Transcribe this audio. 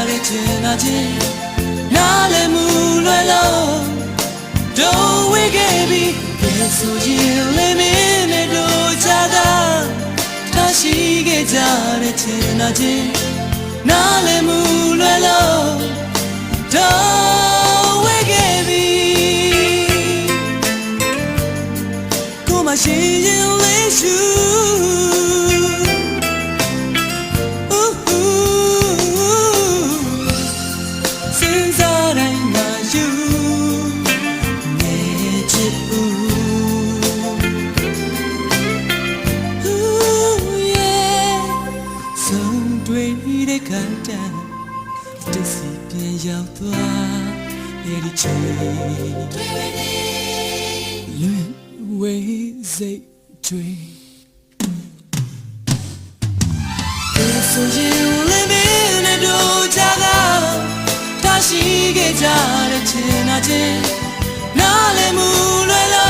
တဲ့ချင်လာချင်းနားလည်းမူလွယ်လို့don't wake up ကဲဆိုရင်လည်းမင်းနဲ့တို့ချတာထားရှိခဲ့ကြတဲ့ချင်လာချင်းနားလည်းမူလွယ်လို့ don't wake up ကိုမရှိရင်လေးရှူတစီပြန်ရောက်သွားရဲ့ဒီချေလွင်ဝေးစိတ်ကြွေဆိုရင်လည်းမင်းနဲ့တို့ချတာထားရှိခဲ့ကြတဲ့ချင်နာချင်းနားလည်းမူလွယ်